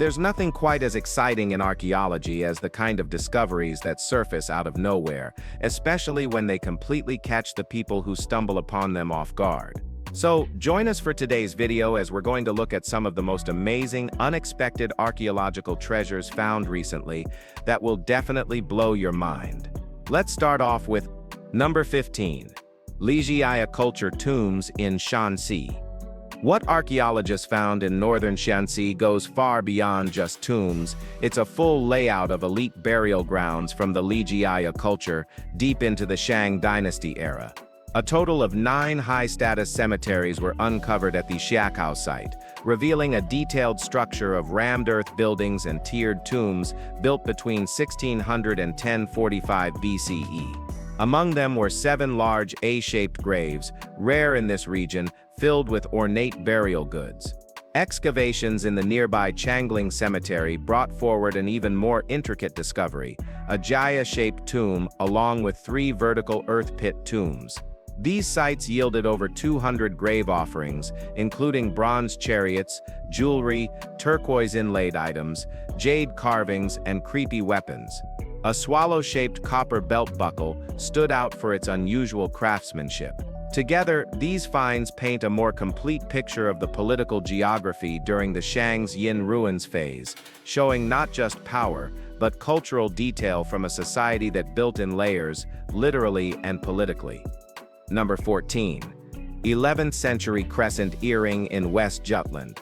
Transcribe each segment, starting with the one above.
There's nothing quite as exciting in archaeology as the kind of discoveries that surface out of nowhere, especially when they completely catch the people who stumble upon them off guard. So, join us for today's video as we're going to look at some of the most amazing, unexpected archaeological treasures found recently that will definitely blow your mind. Let's start off with number 15. Liijaya culture tombs in Shanxi. What archaeologists found in northern Shanxi goes far beyond just tombs. It's a full layout of elite burial grounds from the Liijaya culture deep into the Shang dynasty era. A total of 9 high-status cemeteries were uncovered at the Xiakou site, revealing a detailed structure of rammed earth buildings and tiered tombs built between 1600 and 1045 BCE. Among them were 7 large A-shaped graves, rare in this region, filled with ornate burial goods. Excavations in the nearby Changling Cemetery brought forward an even more intricate discovery, a Jaya-shaped tomb along with 3 vertical earth pit tombs. These sites yielded over 200 grave offerings, including bronze chariots, jewelry, turquoise inlaid items, jade carvings, and creepy weapons. A swallow-shaped copper belt buckle stood out for its unusual craftsmanship. Together, these finds paint a more complete picture of the political geography during the Shang's Yin ruins phase, showing not just power, but cultural detail from a society that built in layers, literally and politically. Number 14. 11th century crescent earring in West Jutland.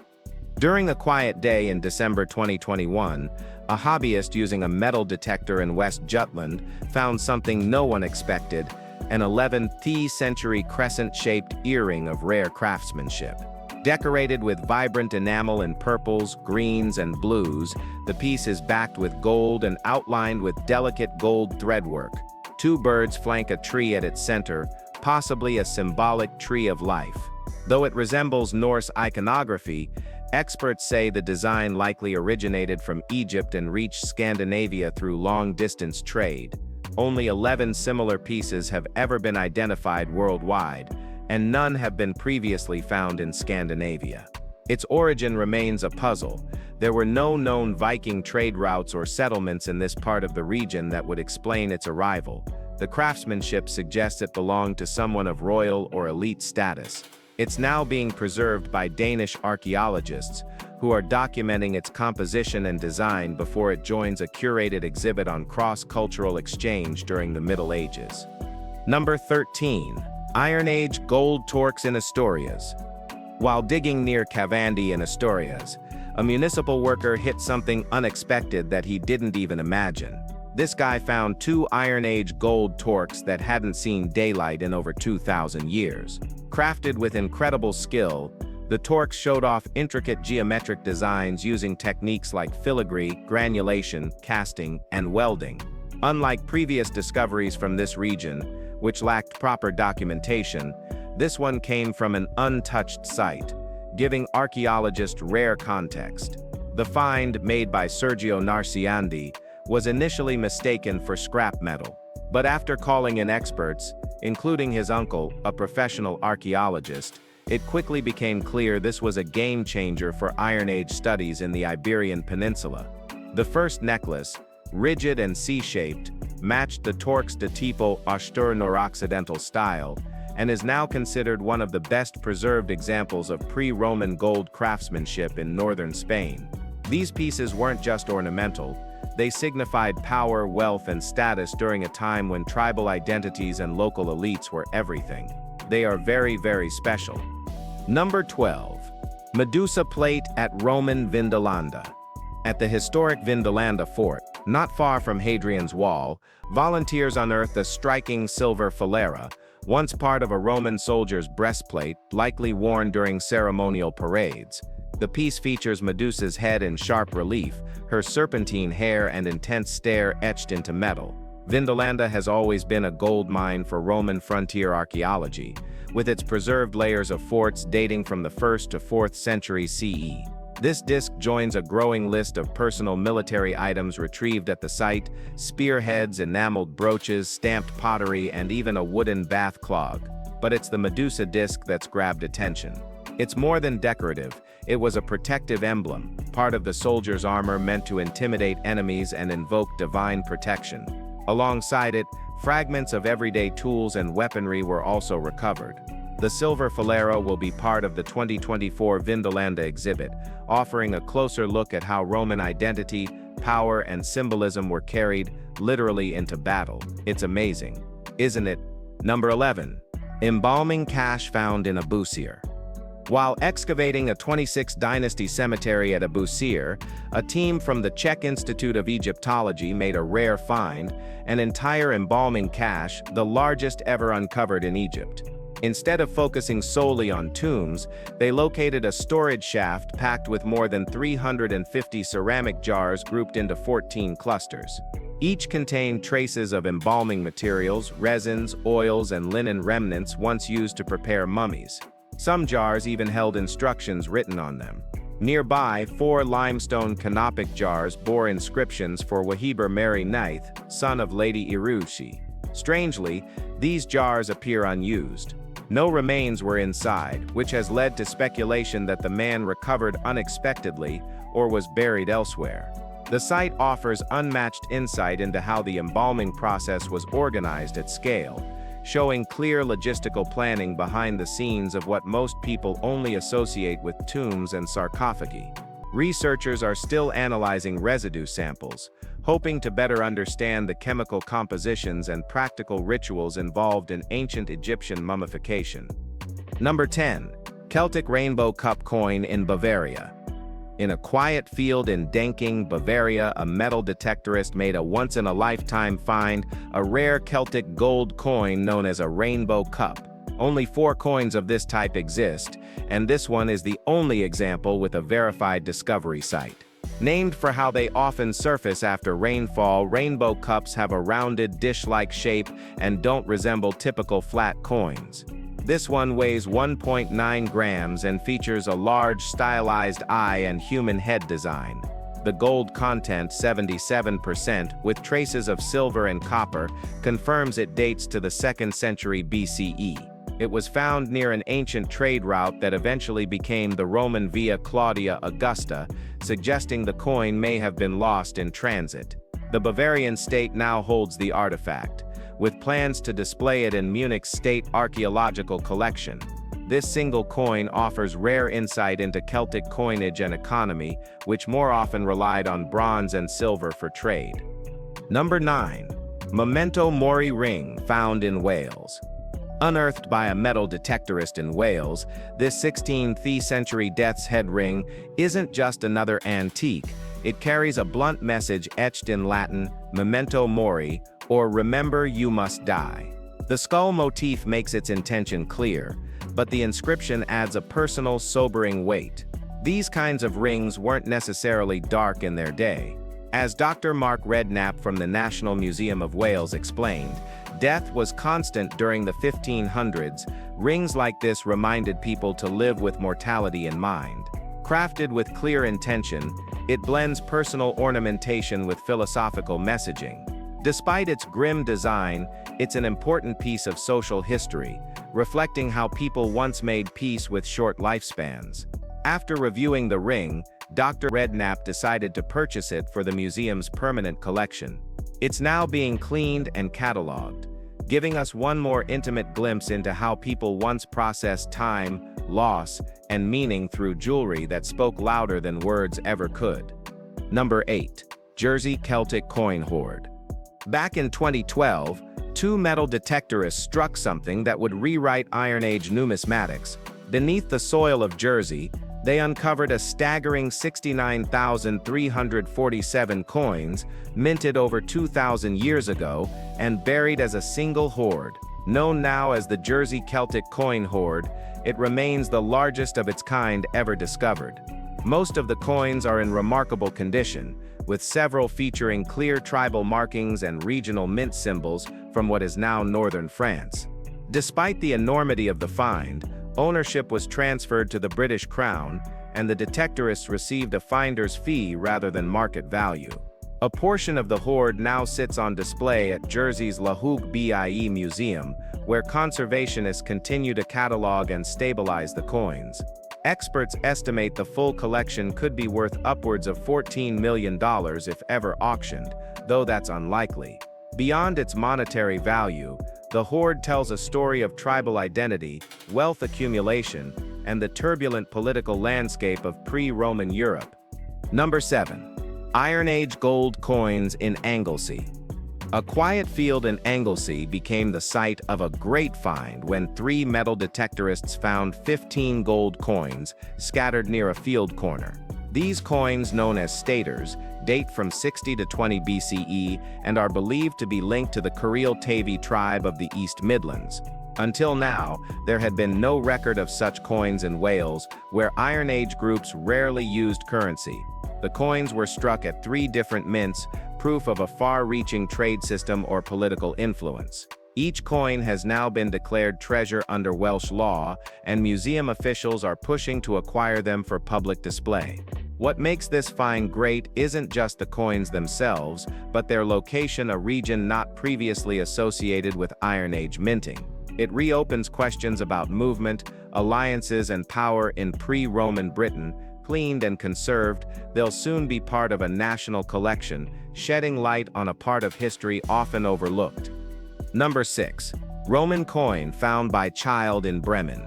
During a quiet day in December 2021, a hobbyist using a metal detector in West Jutland found something no one expected: an 11th century crescent-shaped earring of rare craftsmanship. Decorated with vibrant enamel in purples, greens, and blues, the piece is backed with gold and outlined with delicate gold threadwork. 2 birds flank a tree at its center, possibly a symbolic tree of life. Though it resembles Norse iconography, experts say the design likely originated from Egypt and reached Scandinavia through long-distance trade. Only 11 similar pieces have ever been identified worldwide, and none have been previously found in Scandinavia. Its origin remains a puzzle. There were no known Viking trade routes or settlements in this part of the region that would explain its arrival. The craftsmanship suggests it belonged to someone of royal or elite status. It's now being preserved by Danish archaeologists, who are documenting its composition and design before it joins a curated exhibit on cross-cultural exchange during the Middle Ages. Number 13. Iron Age gold torques in Asturias. While digging near Cavandi in Asturias, a municipal worker hit something unexpected that he didn't even imagine. This guy found 2 Iron Age gold torques that hadn't seen daylight in over 2,000 years. Crafted with incredible skill, the torques showed off intricate geometric designs using techniques like filigree, granulation, casting, and welding. Unlike previous discoveries from this region, which lacked proper documentation, this one came from an untouched site, giving archaeologists rare context. The find, made by Sergio Narciandi, was initially mistaken for scrap metal, but after calling in experts, including his uncle, a professional archaeologist, it quickly became clear this was a game-changer for Iron Age studies in the Iberian Peninsula. The first necklace, rigid and C-shaped, matched the torques de tipo austere noroccidental style, and is now considered one of the best preserved examples of pre-Roman gold craftsmanship in northern Spain. These pieces weren't just ornamental. They signified power, wealth, and status during a time when tribal identities and local elites were everything. They are very, very special. Number 12. Medusa plate at Roman Vindolanda. At the historic Vindolanda fort, not far from Hadrian's Wall, volunteers unearthed a striking silver filera, once part of a Roman soldier's breastplate, likely worn during ceremonial parades. The piece features Medusa's head in sharp relief, her serpentine hair and intense stare etched into metal. Vindolanda has always been a gold mine for Roman frontier archaeology, with its preserved layers of forts dating from the 1st to 4th century CE. This disc joins a growing list of personal military items retrieved at the site: spearheads, enameled brooches, stamped pottery, and even a wooden bath clog. But it's the Medusa disc that's grabbed attention. It's more than decorative. It was a protective emblem, part of the soldier's armor meant to intimidate enemies and invoke divine protection. Alongside it, fragments of everyday tools and weaponry were also recovered. The silver falero will be part of the 2024 Vindolanda exhibit, offering a closer look at how Roman identity, power, and symbolism were carried literally into battle. It's amazing, isn't it? Number 11. Embalming cache found in Abusir. While excavating a 26th dynasty cemetery at Abusir, a team from the Czech Institute of Egyptology made a rare find, an entire embalming cache, the largest ever uncovered in Egypt. Instead of focusing solely on tombs, they located a storage shaft packed with more than 350 ceramic jars grouped into 14 clusters. Each contained traces of embalming materials, resins, oils, and linen remnants once used to prepare mummies. Some jars even held instructions written on them. Nearby, 4 limestone canopic jars bore inscriptions for Wahiber Mary IX, son of Lady Verucchio. Strangely, these jars appear unused. No remains were inside, which has led to speculation that the man recovered unexpectedly or was buried elsewhere. The site offers unmatched insight into how the embalming process was organized at scale, showing clear logistical planning behind the scenes of what most people only associate with tombs and sarcophagi. Researchers are still analyzing residue samples, hoping to better understand the chemical compositions and practical rituals involved in ancient Egyptian mummification. Number 10. Celtic Rainbow Cup Coin in Bavaria. In a quiet field in Denking, Bavaria, a metal detectorist made a once-in-a-lifetime find, a rare Celtic gold coin known as a rainbow cup. Only 4 coins of this type exist, and this one is the only example with a verified discovery site. Named for how they often surface after rainfall, rainbow cups have a rounded, dish-like shape and don't resemble typical flat coins. This one weighs 1.9 grams and features a large stylized eye and human head design. The gold content, 77%, with traces of silver and copper, confirms it dates to the 2nd century BCE. It was found near an ancient trade route that eventually became the Roman Via Claudia Augusta, suggesting the coin may have been lost in transit. The Bavarian state now holds the artifact, with plans to display it in Munich's State Archaeological Collection. This single coin offers rare insight into Celtic coinage and economy, which more often relied on bronze and silver for trade. Number 9. Memento Mori ring found in Wales. Unearthed by a metal detectorist in Wales, this 16th century death's head ring isn't just another antique. It carries a blunt message etched in Latin, Memento Mori, or Remember You Must Die. The skull motif makes its intention clear, but the inscription adds a personal, sobering weight. These kinds of rings weren't necessarily dark in their day. As Dr. Mark Redknapp from the National Museum of Wales explained, death was constant during the 1500s. Rings like this reminded people to live with mortality in mind. Crafted with clear intention, it blends personal ornamentation with philosophical messaging. Despite its grim design, it's an important piece of social history, reflecting how people once made peace with short lifespans. After reviewing the ring, Dr. Redknapp decided to purchase it for the museum's permanent collection. It's now being cleaned and cataloged, giving us one more intimate glimpse into how people once processed time, loss, and meaning through jewelry that spoke louder than words ever could. Number 8. Jersey Celtic Coin Hoard. Back in 2012, 2 metal detectorists struck something that would rewrite Iron Age numismatics. Beneath the soil of Jersey, they uncovered a staggering 69,347 coins, minted over 2,000 years ago, and buried as a single hoard. Known now as the Jersey Celtic Coin Hoard, it remains the largest of its kind ever discovered. Most of the coins are in remarkable condition, with several featuring clear tribal markings and regional mint symbols from what is now northern France. Despite the enormity of the find, ownership was transferred to the British Crown, and the detectorists received a finder's fee rather than market value. A portion of the hoard now sits on display at Jersey's La Hougue Bie Museum, where conservationists continue to catalog and stabilize the coins. Experts estimate the full collection could be worth upwards of $14 million if ever auctioned, though that's unlikely. Beyond its monetary value, the hoard tells a story of tribal identity, wealth accumulation, and the turbulent political landscape of pre-Roman Europe. Number 7. Iron Age gold coins in Anglesey. A quiet field in Anglesey became the site of a great find when 3 metal detectorists found 15 gold coins scattered near a field corner. These coins, known as staters, date from 60 to 20 BCE and are believed to be linked to the Kareel-Tavi tribe of the East Midlands. Until now, there had been no record of such coins in Wales, where Iron Age groups rarely used currency. The coins were struck at 3 different mints, proof of a far-reaching trade system or political influence. Each coin has now been declared treasure under Welsh law, and museum officials are pushing to acquire them for public display. What makes this find great isn't just the coins themselves, but their location, a region not previously associated with Iron Age minting. It reopens questions about movement, alliances, and power in pre-Roman Britain. Cleaned and conserved, they'll soon be part of a national collection, shedding light on a part of history often overlooked. Number 6. Roman coin found by child in Bremen.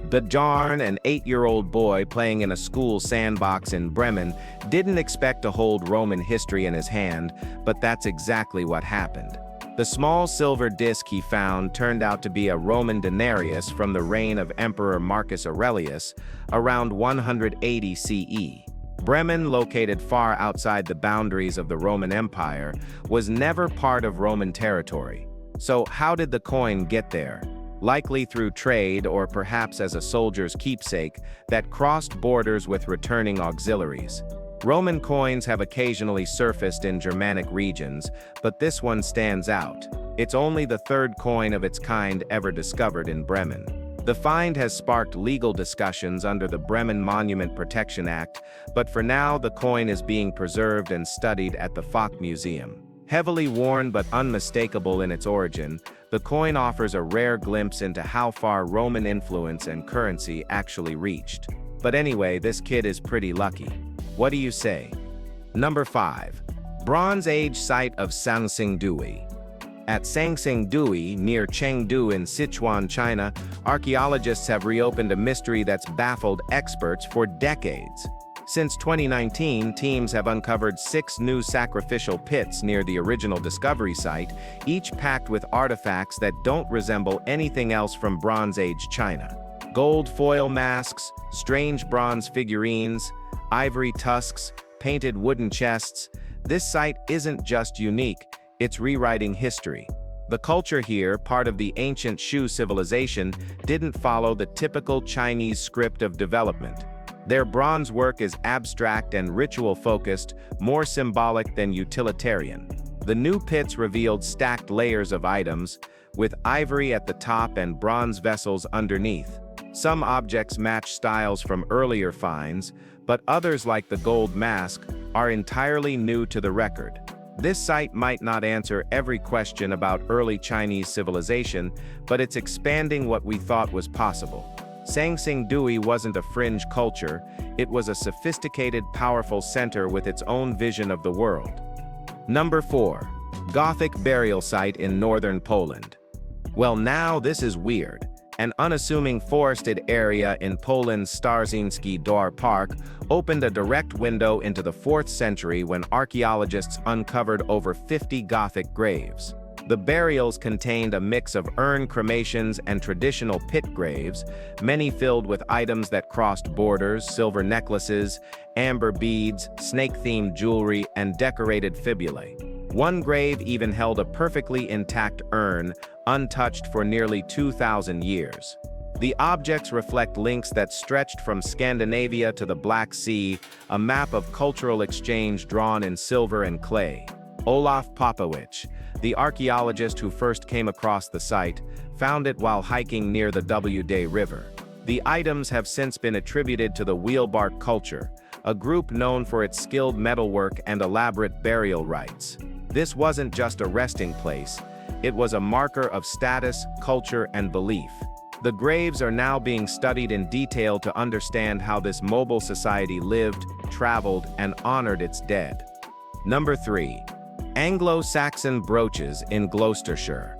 Bjarne, an 8-year-old boy playing in a school sandbox in Bremen, didn't expect to hold Roman history in his hand, but that's exactly what happened. The small silver disc he found turned out to be a Roman denarius from the reign of Emperor Marcus Aurelius, around 180 CE. Bremen, located far outside the boundaries of the Roman Empire, was never part of Roman territory. So how did the coin get there? Likely through trade or perhaps as a soldier's keepsake that crossed borders with returning auxiliaries. Roman coins have occasionally surfaced in Germanic regions, but this one stands out. It's only the 3rd coin of its kind ever discovered in Bremen. The find has sparked legal discussions under the Bremen Monument Protection Act, but for now the coin is being preserved and studied at the Fock Museum. Heavily worn but unmistakable in its origin, the coin offers a rare glimpse into how far Roman influence and currency actually reached. But anyway, this kid is pretty lucky. What do you say? Number 5. Bronze Age site of Sanxingdui. At Sanxingdui, near Chengdu in Sichuan, China, archaeologists have reopened a mystery that's baffled experts for decades. Since 2019, teams have uncovered 6 new sacrificial pits near the original discovery site, each packed with artifacts that don't resemble anything else from Bronze Age China. Gold foil masks, strange bronze figurines, ivory tusks, painted wooden chests. This site isn't just unique, it's rewriting history. The culture here, part of the ancient Shu civilization, didn't follow the typical Chinese script of development. Their bronze work is abstract and ritual-focused, more symbolic than utilitarian. The new pits revealed stacked layers of items, with ivory at the top and bronze vessels underneath. Some objects match styles from earlier finds, but others, like the gold mask, are entirely new to the record. This site might not answer every question about early Chinese civilization, but it's expanding what we thought was possible. Sanxingdui wasn't a fringe culture, it was a sophisticated, powerful center with its own vision of the world. Number 4. Gothic burial site in northern Poland. Well, now this is weird. An unassuming forested area in Poland's Starzyński Dwar Park opened a direct window into the 4th century when archaeologists uncovered over 50 Gothic graves. The burials contained a mix of urn cremations and traditional pit graves, many filled with items that crossed borders: silver necklaces, amber beads, snake-themed jewelry, and decorated fibulae. One grave even held a perfectly intact urn, untouched for nearly 2,000 years. The objects reflect links that stretched from Scandinavia to the Black Sea, a map of cultural exchange drawn in silver and clay. Olaf Popowicz, the archaeologist who first came across the site, found it while hiking near the Wday River. The items have since been attributed to the wheelbark culture, a group known for its skilled metalwork and elaborate burial rites. This wasn't just a resting place, it was a marker of status, culture, and belief. The graves are now being studied in detail to understand how this mobile society lived, traveled, and honored its dead. Number 3. Anglo-Saxon brooches in Gloucestershire.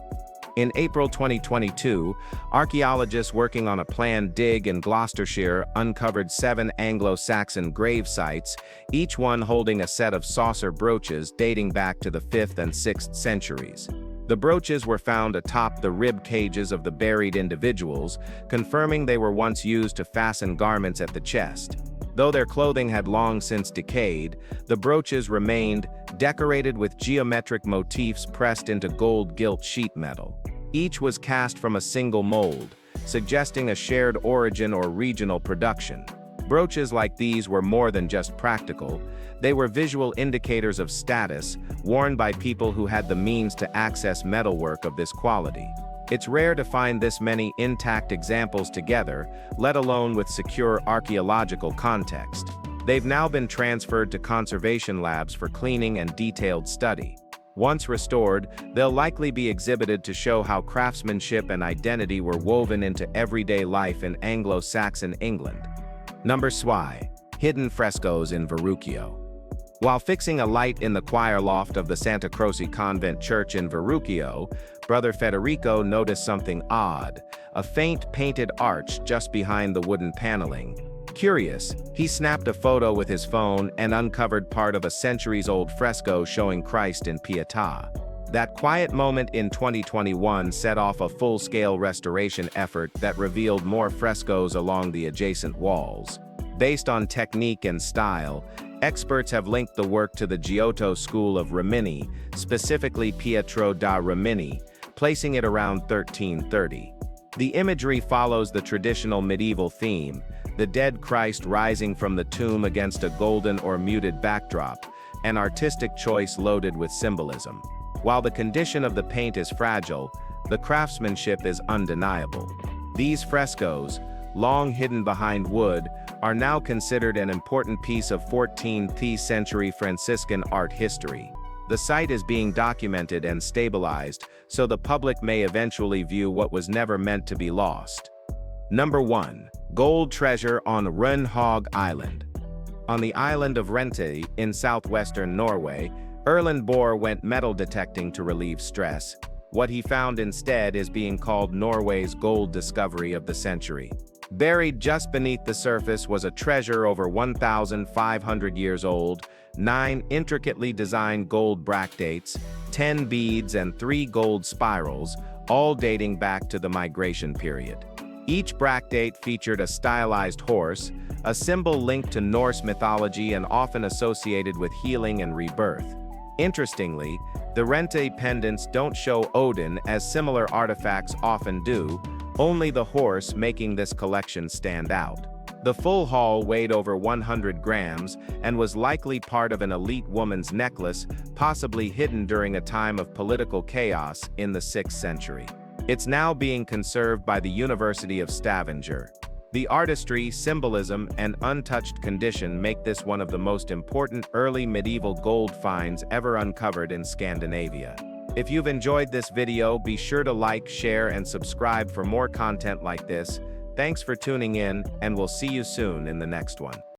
In April 2022, archaeologists working on a planned dig in Gloucestershire uncovered 7 Anglo-Saxon grave sites, each one holding a set of saucer brooches dating back to the 5th and 6th centuries. The brooches were found atop the rib cages of the buried individuals, confirming they were once used to fasten garments at the chest. Though their clothing had long since decayed, the brooches remained, decorated with geometric motifs pressed into gold gilt sheet metal. Each was cast from a single mold, suggesting a shared origin or regional production. Brooches like these were more than just practical. They were visual indicators of status, worn by people who had the means to access metalwork of this quality. It's rare to find this many intact examples together, let alone with secure archaeological context. They've now been transferred to conservation labs for cleaning and detailed study. Once restored, they'll likely be exhibited to show how craftsmanship and identity were woven into everyday life in Anglo-Saxon England. Number 5. Hidden frescoes in Verucchio. While fixing a light in the choir loft of the Santa Croce Convent Church in Verucchio, Brother Federico noticed something odd, a faint painted arch just behind the wooden paneling. Curious, he snapped a photo with his phone and uncovered part of a centuries-old fresco showing Christ in Pietà. That quiet moment in 2021 set off a full-scale restoration effort that revealed more frescoes along the adjacent walls. Based on technique and style, experts have linked the work to the Giotto school of Rimini, specifically Pietro da Rimini, placing it around 1330. The imagery follows the traditional medieval theme, the dead Christ rising from the tomb against a golden or muted backdrop, an artistic choice loaded with symbolism. While the condition of the paint is fragile, the craftsmanship is undeniable. These frescoes, long hidden behind wood, are now considered an important piece of 14th century Franciscan art history. The site is being documented and stabilized, so the public may eventually view what was never meant to be lost. Number 1. Gold treasure on Renhoy Island. On the island of Renhoy in southwestern Norway, Erlend Bohr went metal detecting to relieve stress. What he found instead is being called Norway's gold discovery of the century. Buried just beneath the surface was a treasure over 1,500 years old, 9 intricately designed gold bracteates, 10 beads and 3 gold spirals, all dating back to the migration period. Each bracteate featured a stylized horse, a symbol linked to Norse mythology and often associated with healing and rebirth. Interestingly, the Renhoy pendants don't show Odin as similar artifacts often do, only the horse making this collection stand out. The full haul weighed over 100 grams and was likely part of an elite woman's necklace, possibly hidden during a time of political chaos in the 6th century. It's now being conserved by the University of Stavanger. The artistry, symbolism, and untouched condition make this one of the most important early medieval gold finds ever uncovered in Scandinavia. If you've enjoyed this video, be sure to like, share, and subscribe for more content like this. Thanks for tuning in, and we'll see you soon in the next one.